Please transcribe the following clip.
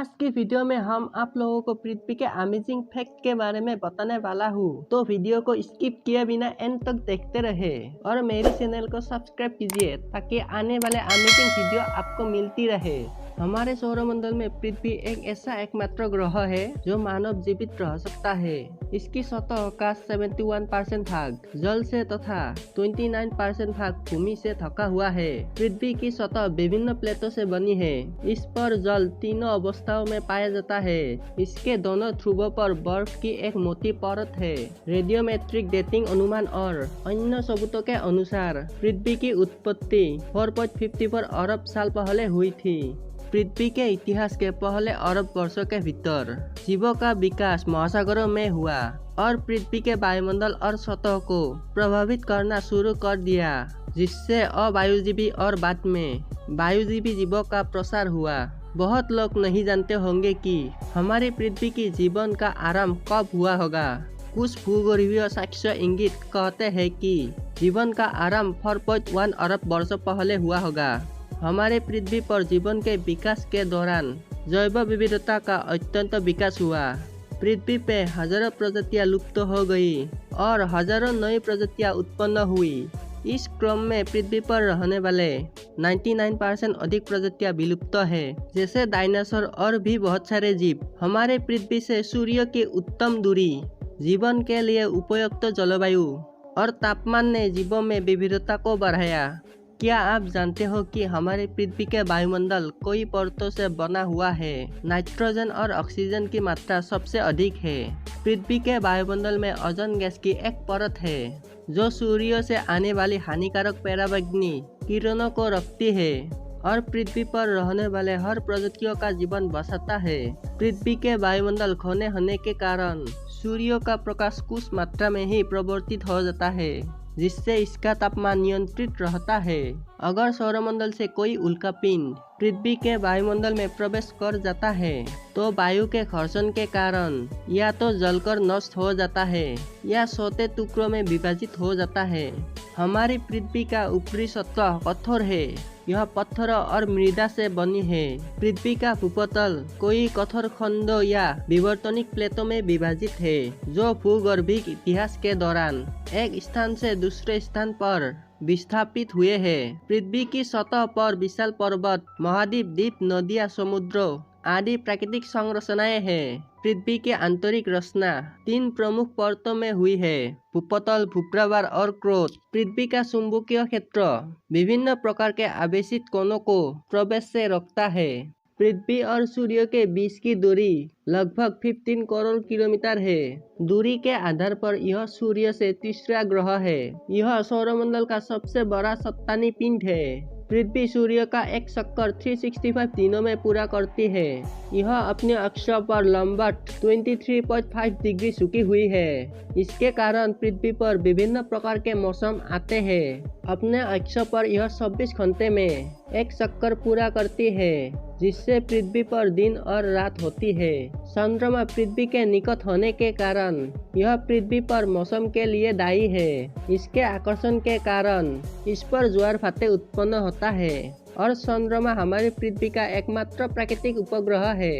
आज की वीडियो में हम आप लोगों को पृथ्वी के अमेजिंग फैक्ट के बारे में बताने वाला हूँ, तो वीडियो को स्किप किए बिना एंड तक देखते रहे और मेरे चैनल को सब्सक्राइब कीजिए ताकि आने वाले अमेजिंग वीडियो आपको मिलती रहे। हमारे सौरमंडल में पृथ्वी एक ऐसा एकमात्र ग्रह है जो मानव जीवित रह सकता है। इसकी सतह का 71% भाग जल से तथा 29% भाग भूमि से ढका हुआ है। पृथ्वी की सतह विभिन्न प्लेटों से बनी है। इस पर जल तीनों अवस्थाओं में पाया जाता है। इसके दोनों ध्रुवों पर बर्फ की एक मोटी परत है। रेडियोमेट्रिक डेटिंग अनुमान और अन्य सबूतों के अनुसार पृथ्वी की उत्पत्ति 4.54 अरब साल पहले हुई थी। पृथ्वी के इतिहास के पहले अरब वर्षों के भीतर जीवों का विकास महासागरों में हुआ और पृथ्वी के वायुमंडल और सतह को प्रभावित करना शुरू कर दिया, जिससे अवायुजीवी और बाद में वायुजीवी जीवों का प्रसार हुआ। बहुत लोग नहीं जानते होंगे कि हमारी पृथ्वी की जीवन का आरंभ कब हुआ होगा। कुछ भूगोलवीय साक्ष्य इंगित कहते हैं कि जीवन का आरंभ 4.1 अरब वर्षों पहले हुआ होगा। हमारे पृथ्वी पर जीवन के विकास के दौरान जैव विविधता का अत्यंत विकास हुआ। पृथ्वी पे हजारों प्रजातियां लुप्त हो गई और हजारों नई प्रजातियां उत्पन्न हुई। इस क्रम में पृथ्वी पर रहने वाले 99% अधिक प्रजातियां विलुप्त है, जैसे डायनासोर और भी बहुत सारे जीव। हमारे पृथ्वी से सूर्य की उत्तम दूरी, जीवन के लिए उपयुक्त जलवायु और तापमान ने जीवों में विविधता को बढ़ाया। क्या आप जानते हो कि हमारे पृथ्वी के वायुमंडल कई परतों से बना हुआ है? नाइट्रोजन और ऑक्सीजन की मात्रा सबसे अधिक है। पृथ्वी के वायुमंडल में ओजोन गैस की एक परत है जो सूर्य से आने वाली हानिकारक पराबैंगनी किरणों को रोकती है और पृथ्वी पर रहने वाले हर प्रजातियों का जीवन बचाता है। पृथ्वी के वायुमंडल घने होने के कारण सूर्य का प्रकाश कुछ मात्रा में ही प्रवर्तित हो जाता है, जिससे इसका तापमान नियंत्रित रहता है। अगर सौरमंडल से कोई उल्कापिंड पृथ्वी के वायुमंडल में प्रवेश कर जाता है तो वायु के घर्षण के कारण या तो जलकर नष्ट हो जाता है या छोटे टुकड़ों में विभाजित हो जाता है। हमारी पृथ्वी का ऊपरी सतह कठोर है। यह पत्थरों और मृदा से बनी है। पृथ्वी का भूपतल कई कठोर खंडों या विवर्तनिक प्लेटों में विभाजित है, जो भूगर्भिक इतिहास के दौरान एक स्थान से दूसरे स्थान पर विस्थापित हुए हैं। पृथ्वी की सतह पर विशाल पर्वत, महाद्वीप, द्वीप, नदियां, समुद्रों आदि प्राकृतिक संरचनाएं हैं। पृथ्वी की आंतरिक रचना 3 प्रमुख परतों में हुई है: भूपतल, भूप्रवाह और क्रोट। पृथ्वी का चुंबकीय क्षेत्र विभिन्न प्रकार के आवेशित कणों को प्रवेश से रोकता है। पृथ्वी और सूर्य के बीच की दूरी लगभग 15 करोड़ किलोमीटर है। दूरी के आधार पर यह सूर्य से तीसरा ग्रह है। यह सौरमंडल का सबसे बड़ा सत्तानी पिंड है। पृथ्वी सूर्य का एक चक्कर 365 दिनों में पूरा करती है। यह अपने अक्ष पर लंबवत 23.5 डिग्री झुकी हुई है। इसके कारण पृथ्वी पर विभिन्न प्रकार के मौसम आते हैं। अपने अक्ष पर यह 24 घंटे में एक चक्कर पूरा करती है, जिससे पृथ्वी पर दिन और रात होती है। चंद्रमा पृथ्वी के निकट होने के कारण यह पृथ्वी पर मौसम के लिए दायी है। इसके आकर्षण के कारण इस पर ज्वार भाटे उत्पन्न होता है और चंद्रमा हमारी पृथ्वी का एकमात्र प्राकृतिक उपग्रह है।